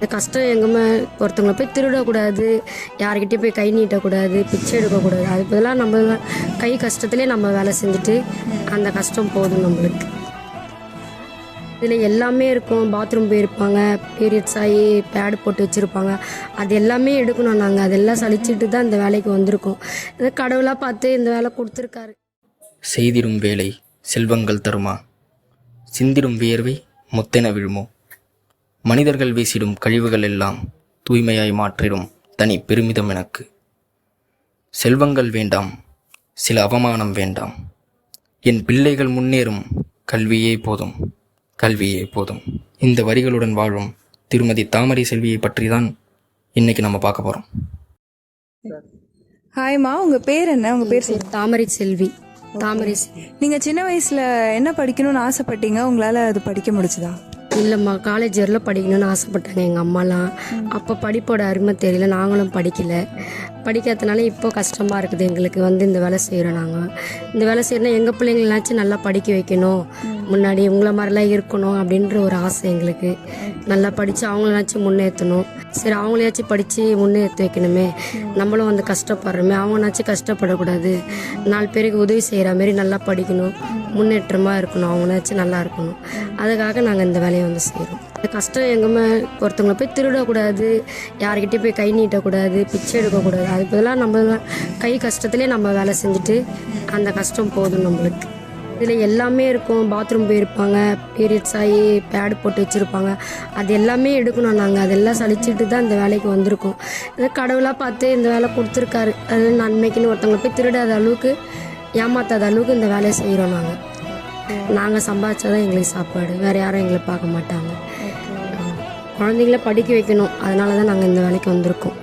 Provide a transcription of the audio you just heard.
இந்த கஷ்டம் எங்கேயுமே ஒருத்தவங்களை போய் திருடக்கூடாது, யார்கிட்டயும் போய் கை நீட்டக்கூடாது, பிச்சை எடுக்கக்கூடாது. அதுக்கு பதிலாக நம்ம கை கஷ்டத்துலேயே நம்ம வேலை செஞ்சுட்டு அந்த கஷ்டம் போதும் நம்மளுக்கு. இதில் எல்லாமே இருக்கும். பாத்ரூம் போயிருப்பாங்க, பீரியட்ஸ் ஆகி பேடு போட்டு வச்சுருப்பாங்க, அது எல்லாமே எடுக்கணும். நாங்கள் அதெல்லாம் சலிச்சுட்டு தான் இந்த வேலைக்கு வந்திருக்கோம். இதை கடவுளாக பார்த்து இந்த வேலை கொடுத்துருக்காரு. செய்திடும் வேலை செல்வங்கள் தருமா, சிந்திடும் வியர்வை முத்தென விழுமோ, மனிதர்கள் வீசிடும் கழிவுகள் எல்லாம் தூய்மையாய் மாற்றிடும் தனி பெருமிதம் எனக்கு. செல்வங்கள் வேண்டாம், சில அவமானம் வேண்டாம், என் பிள்ளைகள் முன்னேறும் கல்வியே போதும், கல்வியே போதும். இந்த வரிகளுடன் வாழும் திருமதி தாமரை செல்வியை பற்றி தான் இன்னைக்கு நம்ம பார்க்க போகிறோம். ஹாய்மா, உங்கள் பேர் என்ன? உங்கள் பேர் தாமரை செல்வி. தாமரை செல்வி. நீங்கள் சின்ன வயசில் என்ன படிக்கணும்னு ஆசைப்பட்டீங்க? உங்களால் அது படிக்க முடிச்சுதா? இல்லைம்மா, காலேஜ் வரல படிக்கணும்னு ஆசைப்பட்டாங்க எங்கள் அம்மாலாம். அப்போ படிப்போட அருமை தெரியல, நாங்களும் படிக்கலை. படிக்காதனால இப்போ கஷ்டமாக இருக்குது எங்களுக்கு. இந்த வேலை செய்கிறோம். நாங்கள் இந்த வேலை செய்யறோன்னா எங்கள் பிள்ளைங்களாச்சும் நல்லா படிக்க வைக்கணும், முன்னாடி உங்களை மாதிரிலாம் இருக்கணும் அப்படின்ற ஒரு ஆசை எங்களுக்கு. நல்லா படித்து அவங்களாச்சும் முன்னேற்றணும். சரி, அவங்களையாச்சும் படித்து முன்னேற்றி வைக்கணுமே, நம்மளும் கஷ்டப்படுறோமே, அவங்கனாச்சும் கஷ்டப்படக்கூடாது, 4 பேருக்கு உதவி செய்கிற மாதிரி நல்லா படிக்கணும், முன்னேற்றமாக இருக்கணும், அவங்களாச்சும் நல்லா இருக்கணும். அதுக்காக நாங்கள் இந்த வேலையை செய்கிறோம். இந்த கஷ்டம் எங்கேயுமே ஒருத்தவங்களை போய் திருடக்கூடாது, யார்கிட்டயும் போய் கை நீட்டக்கூடாது, பிச்சை எடுக்கக்கூடாது. அதுக்கு பதிலாக நம்ம கை கஷ்டத்துலேயே நம்ம வேலை செஞ்சுட்டு அந்த கஷ்டம் போதும் நம்மளுக்கு. இதில் எல்லாமே இருக்கும். பாத்ரூம் போயிருப்பாங்க, பீரியட்ஸ் ஆகி பேடு போட்டு வச்சுருப்பாங்க, அது எல்லாமே எடுக்கணும். நாங்கள் அதெல்லாம் சலிச்சுட்டு தான் இந்த வேலைக்கு வந்திருக்கோம். இதை கடவுளாக பார்த்து இந்த வேலை கொடுத்துருக்காரு. அது நன்மைக்குன்னு ஒருத்தவங்களை போய் திருடாத அளவுக்கு, ஏமாத்தாத அளவுக்கு இந்த வேலையை செய்கிறோம். நாங்கள் சம்பாதிச்சாதான் எங்களுக்கு சாப்பாடு, வேறு யாரும் எங்களை பார்க்க மாட்டாங்க. குழந்தைங்கள படிக்க வைக்கணும், அதனால தான் நாங்கள் இந்த வேலைக்கு வந்திருக்கோம்.